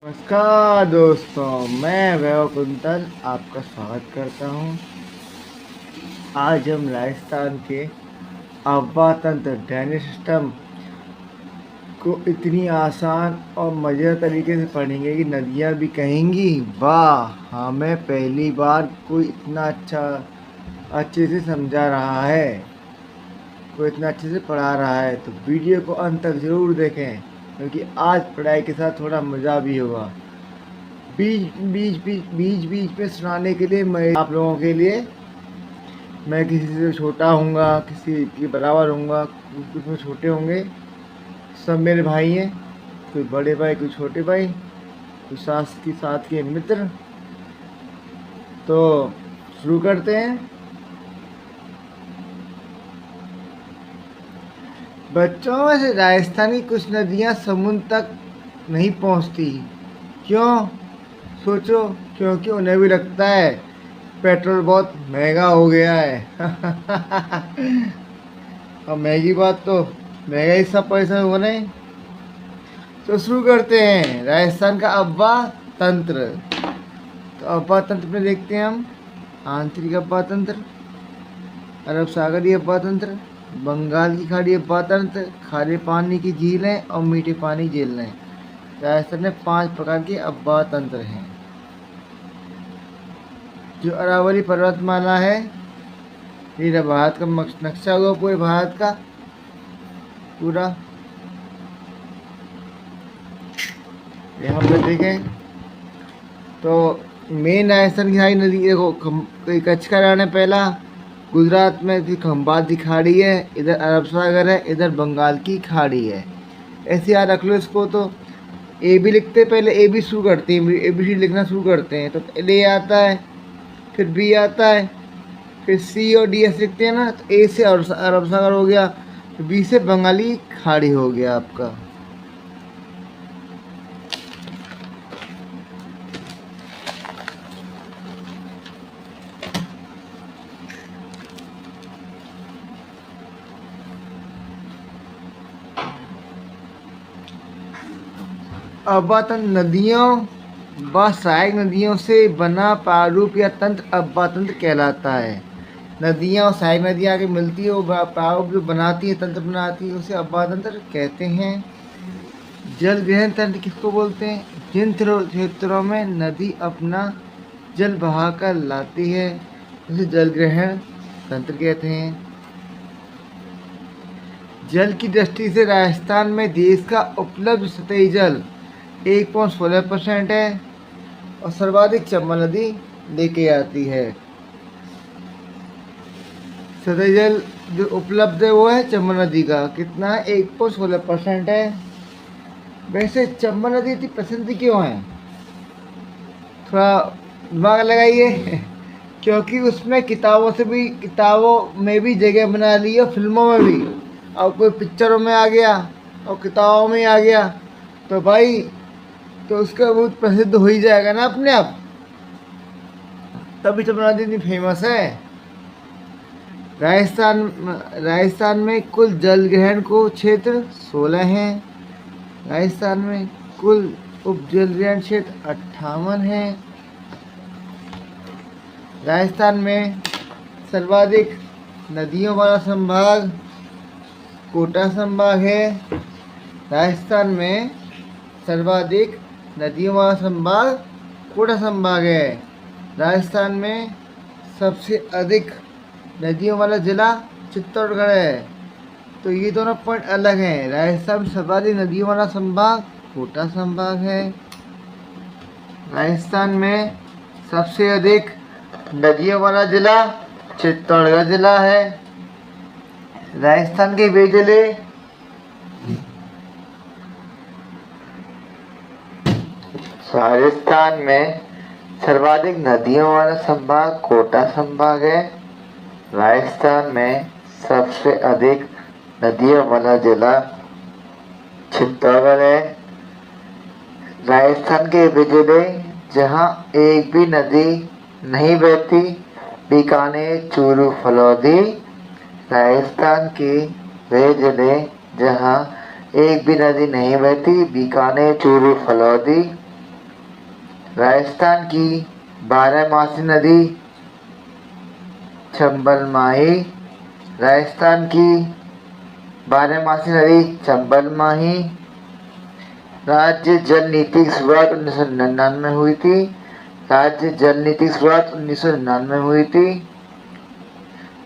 नमस्कार दोस्तों, मैं वैभव कुंतल आपका स्वागत करता हूं। आज हम राजस्थान के आबा तंत्र ड्रेनेज सिस्टम को इतनी आसान और मज़ेदार तरीके से पढ़ेंगे कि नदियां भी कहेंगी वाह, हमें पहली बार कोई इतना अच्छे से समझा रहा है, कोई इतना अच्छे से पढ़ा रहा है। तो वीडियो को अंत तक ज़रूर देखें, क्योंकि आज पढ़ाई के साथ थोड़ा मज़ा भी होगा। बीच बीच में सुनाने के लिए मैं आप लोगों के लिए, मैं किसी से छोटा हूँगा, किसी के बराबर हूँगा, कुछ में छोटे होंगे। सब मेरे भाई हैं, कोई बड़े भाई, कोई छोटे भाई, कोई साथ के मित्र। तो शुरू करते हैं। बच्चों में से राजस्थान की कुछ नदियाँ समुद्र तक नहीं पहुँचती। क्यों? सोचो। क्योंकि उन्हें भी लगता है पेट्रोल बहुत महंगा हो गया है। और महंगी बात तो महंगा ही सब पैसा हो रहे हैं। तो शुरू करते हैं। राजस्थान का अब्बा तंत्र। तो अब्बा तंत्र में देखते हैं हम आंतरिक अब्बा तंत्र, अरब सागरीय अब्बा तंत्र, बंगाल की खाड़ी अब्बा तंत्र, खारे पानी की झीलें और मीठे पानी झीलें। राजस्थान में 5 प्रकार के अब्बा तंत्र हैं। जो अरावली पर्वतमाला है, ये भारत का नक्शा हुआ पूरे भारत का पूरा। यहाँ पर देखें तो मेन राजस्थान की सारी नदी देखो, कच्छ का रण है पहला, गुजरात में थी खंभात की खाड़ी है, इधर अरब सागर है, इधर बंगाल की खाड़ी है। ऐसे याद रख लो इसको। तो ए बी लिखते, पहले ए बी शुरू करते हैं, ए बी सी लिखना शुरू करते हैं। तो ए आता है, फिर बी आता है, फिर सी और डी एस लिखते हैं ना। तो ए से अरब सागर हो गया, तो बी से बंगाली खाड़ी हो गया आपका। अवतरण नदियों व सहायक नदियों से बना प्रारूप या तंत्र अब्बा तंत्र कहलाता है। नदियाँ और सहायक नदियाँ आगे मिलती है, वो प्रारूप जो बनाती है, तंत्र बनाती है, उसे अब्बा तंत्र कहते हैं। जल ग्रहण तंत्र किसको बोलते हैं? जिन क्षेत्रों में नदी अपना जल बहा कर लाती है, उसे जल ग्रहण तंत्र कहते हैं। जल की दृष्टि से राजस्थान में देश का उपलब्ध सतही जल 1.16% है और सर्वाधिक चंबल नदी लेके आती है। सतही जल जो उपलब्ध है वो है चंबल नदी का, कितना है? 1.16% है। वैसे चंबल नदी इतनी पसंद क्यों है? थोड़ा दिमाग लगाइए। क्योंकि उसमें किताबों में भी जगह बना ली और फिल्मों में भी, और कोई पिक्चरों में आ गया और किताबों में आ गया, तो भाई तो उसका बहुत प्रसिद्ध हो ही जाएगा ना अपने आप। तभी चंबल नदी इतनी फेमस है। राजस्थान में कुल जल ग्रहण को क्षेत्र 16 हैं। राजस्थान में कुल उपजल ग्रहण क्षेत्र 58 है। राजस्थान में सर्वाधिक नदियों वाला संभाग कोटा संभाग है। राजस्थान में सर्वाधिक नदियों वाला संभाग कोटा संभाग है। राजस्थान में सबसे अधिक नदियों वाला जिला चित्तौड़गढ़ है। तो ये दोनों पॉइंट अलग हैं। राजस्थान में सर्वाधिक नदियों वाला संभाग कोटा संभाग है। राजस्थान में सबसे अधिक नदियों वाला जिला चित्तौड़गढ़ जिला है। राजस्थान के वे जिले राजस्थान में सर्वाधिक नदियों वाला संभाग कोटा संभाग है। राजस्थान में सबसे अधिक नदियों वाला जिला चित्तौड़गढ़ है। राजस्थान के वे जिले जहाँ एक भी नदी नहीं बहती, बीकानेर, चूरू, फलौदी। राजस्थान के वे जिले जहाँ एक भी नदी नहीं बहती, बीकानेर, चूरू, फलौदी। राजस्थान की बारहमासी नदी चंबल माही। राजस्थान की बारहमासी नदी चंबल माही। राज्य जल नीति की शुरुआत 1999 में हुई थी। राज्य जल नीति की शुरुआत 1999 में हुई थी।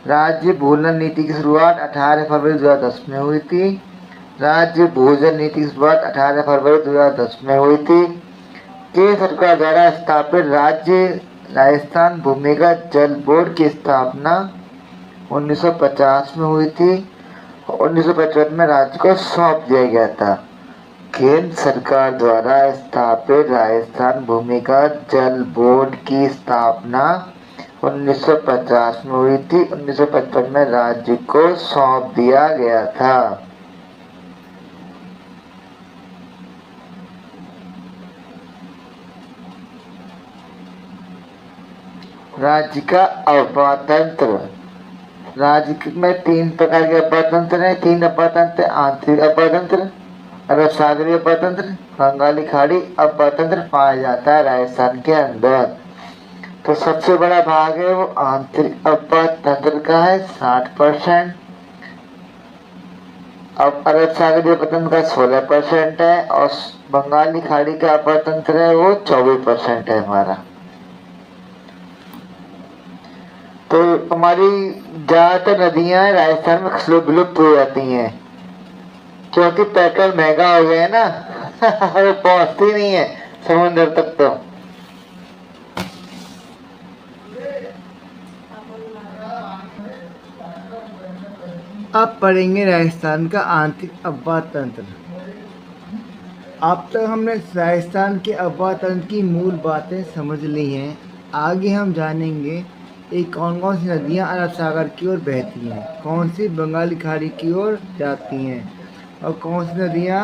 राज्य भूजल नीति की शुरुआत 18 फरवरी 2010 में हुई थी। राज्य भूजल नीति की शुरुआत 18 फरवरी 2010 में हुई थी। केंद्र सरकार द्वारा स्थापित राज्य राजस्थान भूमिगत जल बोर्ड की स्थापना 1950 में हुई थी। 1955 में राज्य को सौंप दिया गया था। केंद्र सरकार द्वारा स्थापित राजस्थान भूमिगत जल बोर्ड की स्थापना 1950 में हुई थी। 1955 में राज्य को सौंप दिया गया था। राज्य का अपातंत्र। राज्य में 3 प्रकार के अपातंत्र हैं। 3 अपातंत्र: आंतरिक अपातंत्र, अरब सागरीय अपातंत्र, बंगाली खाड़ी अपातंत्र पाया जाता है राजस्थान के अंदर। तो सबसे बड़ा भाग है वो आंतरिक अपातंत्र का है 60%। अब अरब सागरीय अपातंत्र का 16% है और बंगाली खाड़ी का अपातंत्र है वो 24% है हमारा। तो हमारी ज्यादातर नदियां राजस्थान में विलुप्त हो जाती हैं क्योंकि पेट्रोल महंगा हो गया है ना वो पहुंचती नहीं है समुद्र तक। तो अब पढ़ेंगे राजस्थान का आंतरिक अपातंत्र। अब तक हमने राजस्थान के अपातंत्र की मूल बातें समझ ली हैं। आगे हम जानेंगे कौन कौन सी नदियां अरब सागर की ओर बहती हैं, कौन सी बंगाली खाड़ी की ओर जाती हैं और कौन सी नदियां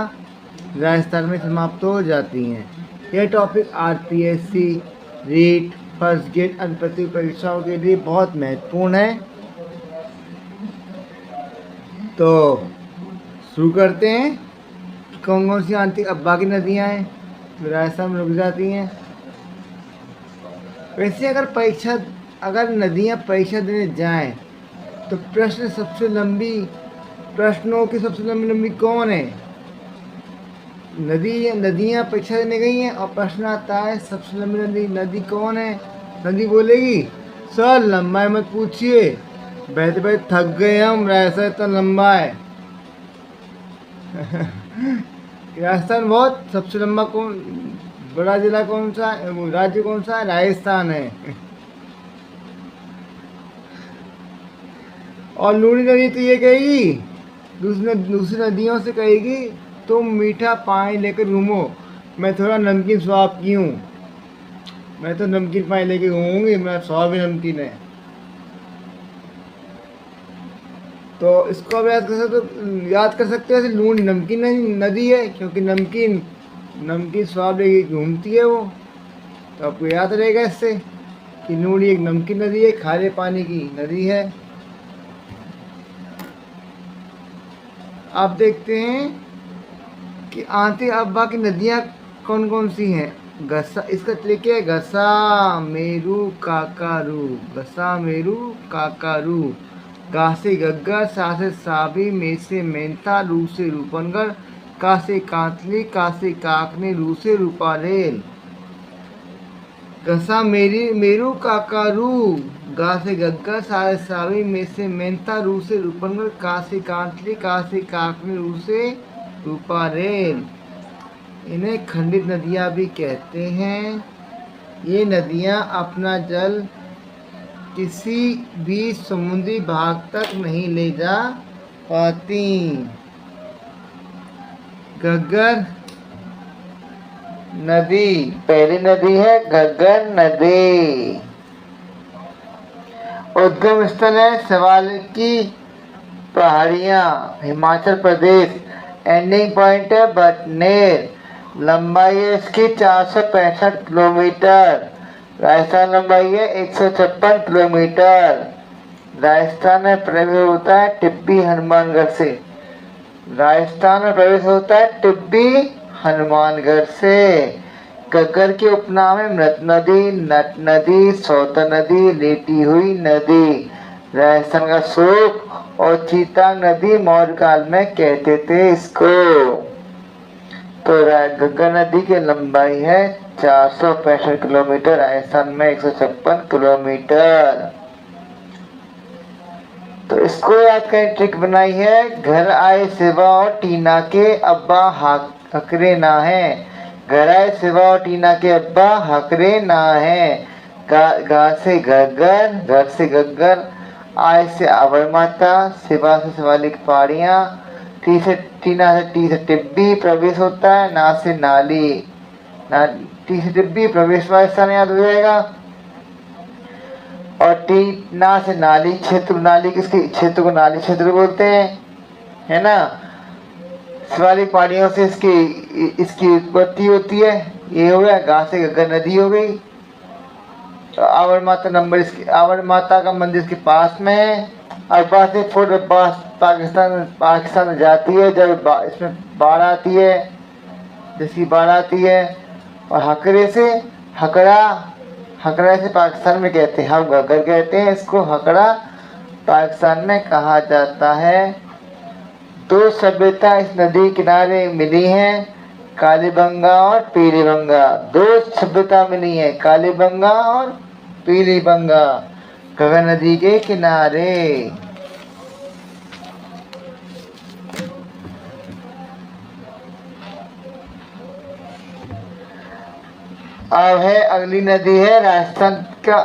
राजस्थान में समाप्त हो जाती हैं। यह topic RPSC, REET, first grade अन्य प्रतियोगी परीक्षाओं के लिए बहुत महत्वपूर्ण है। तो शुरू करते हैं कि कौन कौन सी आंतरिक अब्बा की नदियां हैं जो राजस्थान में रुक जाती हैं। वैसे अगर नदियां परीक्षा देने जाएं तो प्रश्नों की सबसे लंबी कौन है? नदियां परीक्षा देने गई हैं और प्रश्न आता है सबसे लंबी नदी कौन है? नदी बोलेगी सर लंबा है मत पूछिए, बैठे बैठे थक गए हम, ऐसा इतना लंबा है राजस्थान बहुत सबसे लंबा बड़ा जिला कौन सा है, राज्य कौन सा है? राजस्थान है। और लूणी नदी तो ये कहेगी दूसरी नदियों से कहेगी तुम मीठा पानी लेकर घूमो, मैं थोड़ा नमकीन स्वाद की हूँ, मैं तो नमकीन पानी लेकर घूमूंगी, मेरा स्वाद भी नमकीन है। तो इसको अब याद कर सकते हैं लूणी नमकीन नदी है क्योंकि नमकीन स्वाद लेके घूमती है वो। तो आपको याद रहेगा इससे कि लूणी एक नमकीन नदी है, खारे पानी की नदी है। आप देखते हैं कि आंतरिक अब्बा की नदियां कौन कौन सी हैं। घसा, इसका लिखिए है घसा मेरू काकारू, घसा मेरू काकारू, गा से गग्गर, सा से साबी, मे से मेंथा, रू से रूपनगढ़, का से कांतली, का से काकनी, रू से रूपारेल। घसा मेरू काकारू, गा से गग्गर, सा से साबी, मे से मेंथा, रू से रूपनगढ़, का से कांतली, का से काकनी, रू से रूपारेल। इन्हें खंडित नदियाँ भी कहते हैं। ये नदियाँ अपना जल किसी भी समुद्री भाग तक नहीं ले जा पाती। घग्गर नदी पहली नदी है, घग्गर नदी। उद्गम स्थल है सवाल की पहाड़ियाँ, हिमाचल प्रदेश। एंडिंग पॉइंट है बटनेर। लंबाई है इसकी 465 किलोमीटर। राजस्थान लंबाई है 156 किलोमीटर। राजस्थान में प्रवेश होता है टिब्बी हनुमानगढ़ से। राजस्थान में प्रवेश होता है टिब्बी हनुमानगढ़ से। गग्गर के उपनाम है मृत नदी, नट नदी, सौत नदी, लेटी हुई नदी। राजस्थान का शोक और चीतांग नदी मौर्य काल में कहते थे इसको। तो गग्गर नदी की लंबाई है 465 किलोमीटर, राजस्थान में 156 किलोमीटर। तो इसको याद करने ट्रिक बनाई है, घर आए सिवा और टीना के अब्बा हकरे ना है। घर आए सिवा और टीना के अब्बा हकरे ना है। गा से गग्गर, घर से गग्गर, आय से आवर माता, सिवा से शिवालिक पहाड़ियाँ, टी से टीना से टी से टिब्बी प्रवेश होता है, ना से नाली, टी से टिब्बी प्रवेश वाला स्थान याद हो जाएगा। और टी ना से नाली क्षेत्र, नाली किसकी क्षेत्र को नाली क्षेत्र बोलते हैं, है ना। शिवालिक पहाड़ियों से इसकी उत्पत्ति होती है। ये हो गया। गा से गग्गर नदी हो गई। तो आवर माता नंबर इसकी, आवर माता का मंदिर इसके पास में है। अब्बा से फुट पाकिस्तान जाती है जब इसमें बाढ़ आती है, जिसकी बाढ़ आती है। और हकरे से हकड़ा, हकड़ा से पाकिस्तान में कहते हैं, हम गग्गर कहते हैं इसको, हकड़ा पाकिस्तान में कहा जाता है। दो सभ्यता इस नदी किनारे मिली हैं, कालीबंगा और पीलीबंगा। दो सभ्यता मिली है, कालीबंगा और पीलीबंगा, गंगा नदी के किनारे। अब है अगली नदी है राजस्थान का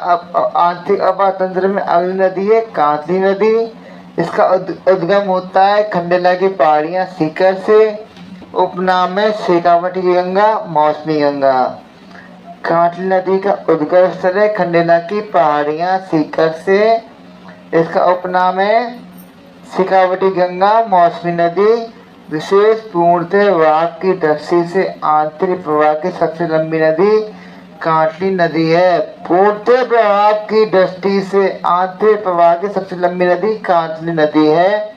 आर्थिक आबा तंत्र में अगली नदी है कांतली नदी। इसका उद्गम होता है खंडेला की पहाड़ियां सीकर से। उपनाम है शेखावटी गंगा, मौसमी गंगा। कांतली नदी का उद्गम स्थल है खंडेला की पहाड़ियां सीकर से। इसका उपनाम है शेखावटी गंगा, मौसमी नदी। विशेष पूर्णतः वाक की दृष्टि से आंतरिक प्रवाह की सबसे लंबी नदी कांतली नदी है। पूर्णतः प्रवाह की दृष्टि से आंतरिक प्रवाह की सबसे लंबी नदी कांतली नदी है।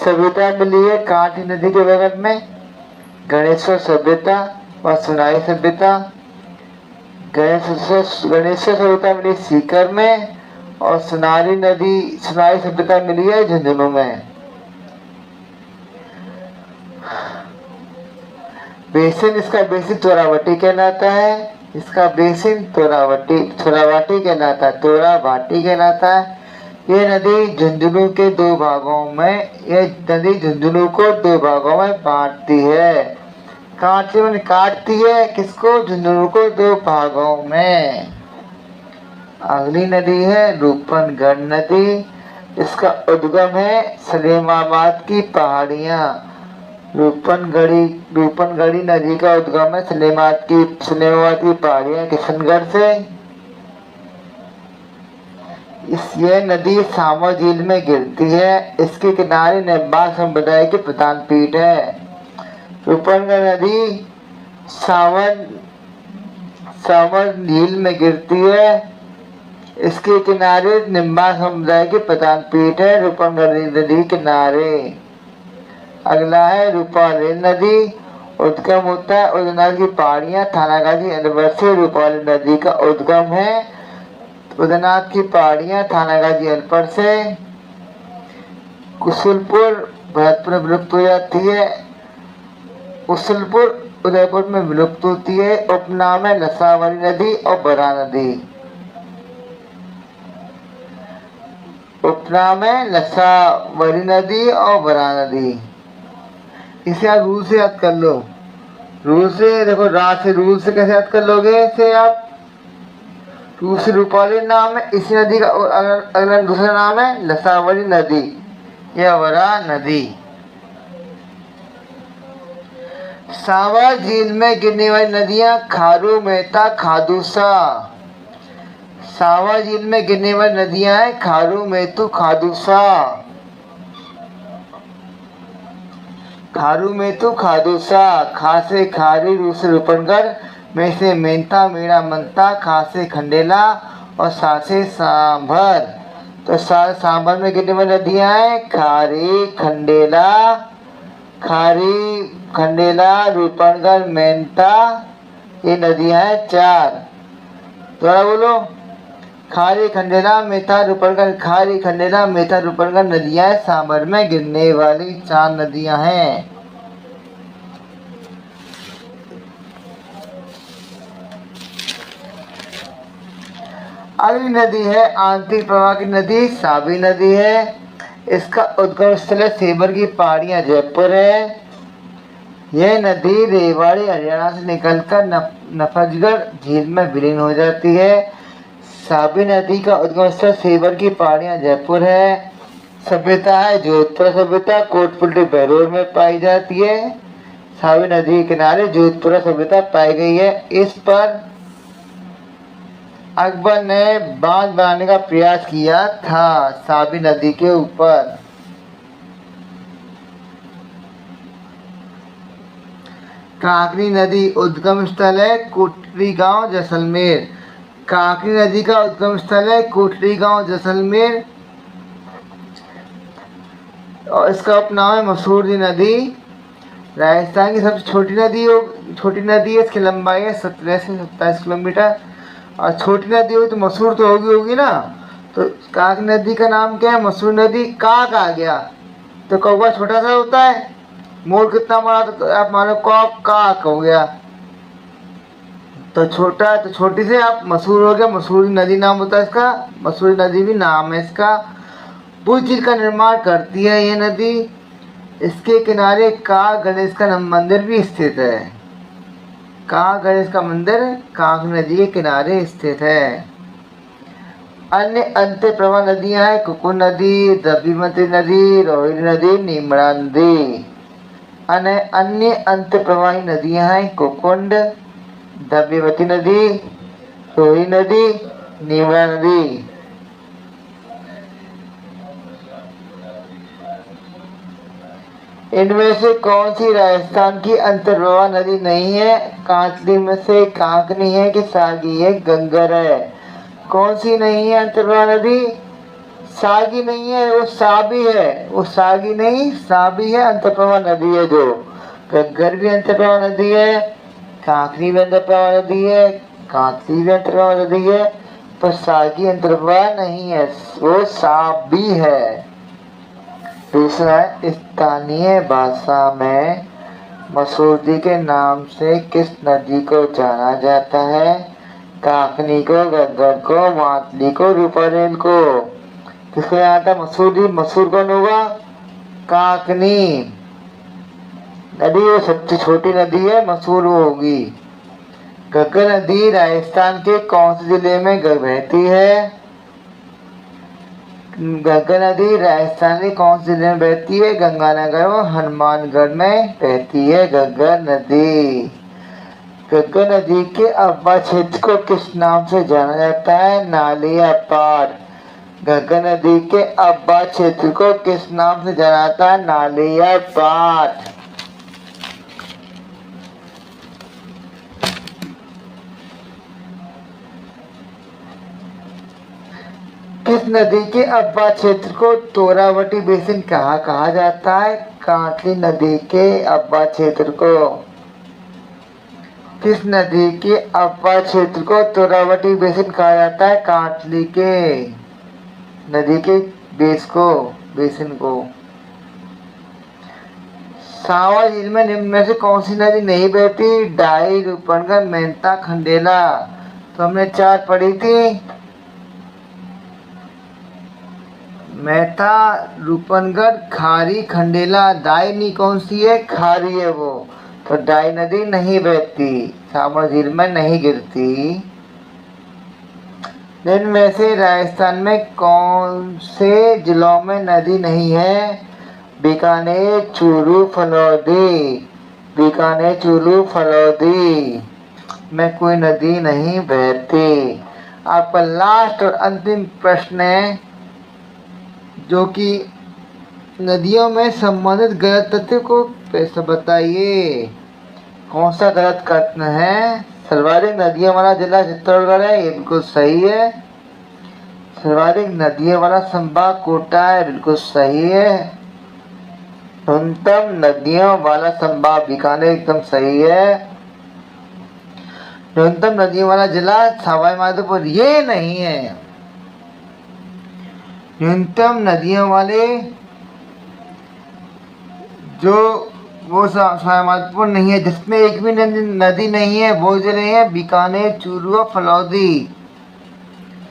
सभ्यता मिली है कांतली नदी के बगल में, गणेश्वर सभ्यता व सुनाई सभ्यता। गणेश्वर सभ्यता मिली सीकर में और सुनाई सभ्यता मिली है झुंझुनू में। बेसिन, इसका बेसिन तोरावटी कहलाता है। इसका बेसिन तोरावाटी कहलाता है, तोरावाटी कहलाता है। ये नदी झुंझुनू के दो भागों में, ये नदी झुंझुनू को दो भागों में बांटती है। काटती में काटती है किसको, झुंझुनू को दो भागों में। अगली नदी है रूपनगढ़ नदी। इसका उद्गम है सलेमाबाद की पहाड़ियां। रूपनगढ़ी नदी का उद्गम है सलेमाबाद की पहाड़ियां किशनगढ़ से। यह नदी सावर झील में गिरती है। इसके किनारे नेबाग संप्रदाय के प्रधान पीठ है। रूपनगढ़ नदी सावर झील में गिरती है। इसके किनारे निम्बाग समुदाय के प्रधान पीठ है रूपनगढ़ नदी किनारे। अगला है रूपाली नदी। उद्गम होता है उदयनाथ की पहाड़ियां थानागाजी अलवर से। रूपाली नदी का उद्गम है उदयनाथ की पहाड़ियां थानागाजी अलवर से। कुशलपुर भरतपुर में विलुप्त हो जाती है। कुशलपुर उदयपुर में विलुप्त होती है। उपनाम है लसावरी नदी और बरा नदी। उपनाम है लसावरी नदी और बरा नदी। इसे आप रूल से याद कर लो। रूल से देखो, रूल से कैसे याद कर लोगे इसे आप। रूल से रूपाली नाम है इसी नदी का, और अगला दूसरा नाम है लसावरी नदी या बरा नदी। सावर झील में गिरने वाली नदियां खारू, मेहता, खादूसा। सावर झील में गिरने वाली नदियां हैं खारू, मेतु, खादूसा। खारू मेतु खादूसा। खा से खारी, रू से रूपनगढ़, में से मेंता, मीणा, मनता, खा से खंडेला और सा से सांभर। तो सांभर में गिरने वाली नदियां हैं खारी, खंडेला, रूपनगढ़, मेंता, ये नदियां हैं 4। दोबारा बोलो। खारी खंडेला मेथा रूपनगर, खारी खंडेला मेथा रूपनगर नदियां सांभर में गिरने वाली 4 नदियां हैं। अगली नदी है आंतरिक प्रवाह की नदी, साबी नदी है। इसका उद्गम स्थल है सेबर की पहाड़ियां, जयपुर है। यह नदी रेवाड़ी हरियाणा से निकलकर नफजगढ़ झील में विलीन हो जाती है। साबी नदी का उद्गम स्थल सेबर की पहाड़ियां, जयपुर है। सभ्यता है जोधपुर सभ्यता, कोटपुल्टी बहरोड में पाई जाती है। साबी नदी के किनारे जोधपुर सभ्यता पाई गई है। इस पर अकबर ने बांध बनाने का प्रयास किया था साबी नदी के ऊपर। काकनी नदी उद्गम स्थल है कोटरी गांव, जैसलमेर। काकनी नदी का उद्गम स्थल है कोटरी गांव, जैसलमेर। और इसका उपनाम है मसूरी नदी। राजस्थान की सबसे छोटी नदी है। इसकी लंबाई है 17 से 27 किलोमीटर। और छोटी नदी होगी तो मसूर तो होगी ना। तो काक नदी का नाम क्या है? मसूर नदी। काक आ गया तो कौवा छोटा सा होता है, मोर कितना बड़ा, तो आप मानो काक हो गया तो छोटा, तो छोटी से आप मसूर हो गया। मसूरी नदी नाम होता है इसका, मसूरी नदी भी नाम है इसका। बुद्ध झील का निर्माण करती है ये नदी। इसके किनारे काक गणेश का मंदिर भी स्थित है। काक गणेश का मंदिर काक नदी के किनारे स्थित है। अन्य अंत्य प्रवाह नदियां हैं कुकुर नदी, द्रव्यवती नदी, रोहिणी नदी, नीमड़ा नदी। अन्य अंत्य प्रवाही नदियां हैं कुकुंड, द्रव्यवती नदी, रोहिणी नदी, नीमड़ा नदी। इनमें से कौन सी राजस्थान की अंतर्प्रवाह नदी नहीं है? कांचली में से कांकनी है कि सागी है, गंगर है। कौन सी नहीं है अंतर्प्रवाह नदी? सागी नहीं है, वो साबी है। वो सागी नहीं, साबी है अंतर्प्रवाह नदी है जो। गंगर भी अंतर्प्रवाह नदी है, कांकनी भी अंतर्प्रवाह नदी है, कांचली भी अंतर्प्रवाह नदी है, पर सागी अंतर्प्रवाह नहीं है, वो साबी है। दूसरा, स्थानीय भाषा में मसूरी के नाम से किस नदी को जाना जाता है? काकनी को, गंगर को, मातली को, रूपारेल को। किसको जाना था? मसूरी। मसूर कौन होगा? काकनी नदी वो सबसे छोटी नदी है, मसूर होगी। गंगा नदी राजस्थान के कौन से जिले में बहती है? गंगा नदी राजस्थान के कौन से जिले में बहती है? गंगानगर और हनुमानगढ़ में बहती है गंगा नदी। गंगा नदी के अब्बा क्षेत्र को किस नाम से जाना जाता है? नालिया पार। गंगा नदी के अब्बा क्षेत्र को किस नाम से जाना जाता है? नालिया पार। किस नदी के अब्बा क्षेत्र को तोरावटी बेसिन कहा जाता है? कांटली नदी के अब्बा क्षेत्र को। किस नदी के अब्बा क्षेत्र को तोरावटी बेसिन कहा जाता है? कांटली के नदी के बेसिन को। सावा झील में निम्न में से कौन सी नदी नहीं बहती? डाई, रूपनगर, मेहता, खंडेला। तो हमने 4 पढ़ी थी, मेहता, रूपनगढ़, खारी, खंडेला। डाई नहीं कौन सी है? खारी है वो। तो डाई नदी नहीं बहती, सावर झील में नहीं गिरती। इनमें से राजस्थान में कौन से जिलों में नदी नहीं है? बीकानेर, चूरू, फलौदी। बीकानेर, चूरू, फलौदी में कोई नदी नहीं बहती। आपका लास्ट और अंतिम प्रश्न है जो कि नदियों में संबंधित गलत तथ्य को बताइए। कौन सा गलत कथन है? सर्वाधिक नदियों वाला जिला चित्तौड़गढ़ है, ये बिल्कुल सही है। सर्वाधिक नदियों वाला संभाग कोटा है, बिल्कुल सही है। न्यूनतम नदियों वाला संभाग बीकानेर, एकदम सही है। न्यूनतम नदियों वाला जिला सवाई माधोपुर ये नहीं है। न्यूनतम नदियों वाले जो वो सवाई माधोपुर नहीं है, जिसमें एक भी नदी नहीं है, वो जिले हैं बीकानेर, चूरू और फलौदी।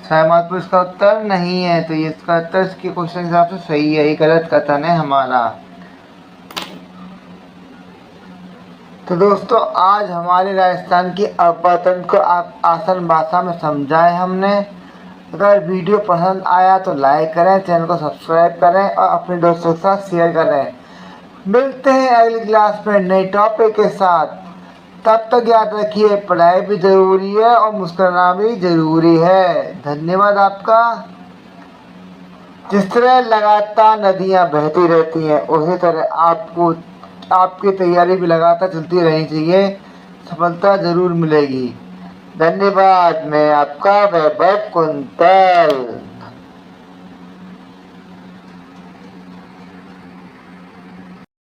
सवाई माधोपुर इसका उत्तर नहीं है, तो ये इसका उत्तर इसके क्वेश्चन के हिसाब से सही है, ये गलत कथन है हमारा। तो दोस्तों आज हमारे राजस्थान की अवतरण को आप आसान भाषा में समझाए हमने। अगर वीडियो पसंद आया तो लाइक करें, चैनल को सब्सक्राइब करें और अपने दोस्तों के साथ शेयर करें। मिलते हैं अगली क्लास में नए टॉपिक के साथ। तब तक याद रखिए पढ़ाई भी ज़रूरी है और मुस्कुराना भी ज़रूरी है। धन्यवाद आपका। जिस तरह लगातार नदियाँ बहती रहती हैं उसी तरह आपकी तैयारी भी लगातार चलती रहनी चाहिए, सफलता ज़रूर मिलेगी। धन्यवाद। मैं आपका वैभव कुंतल।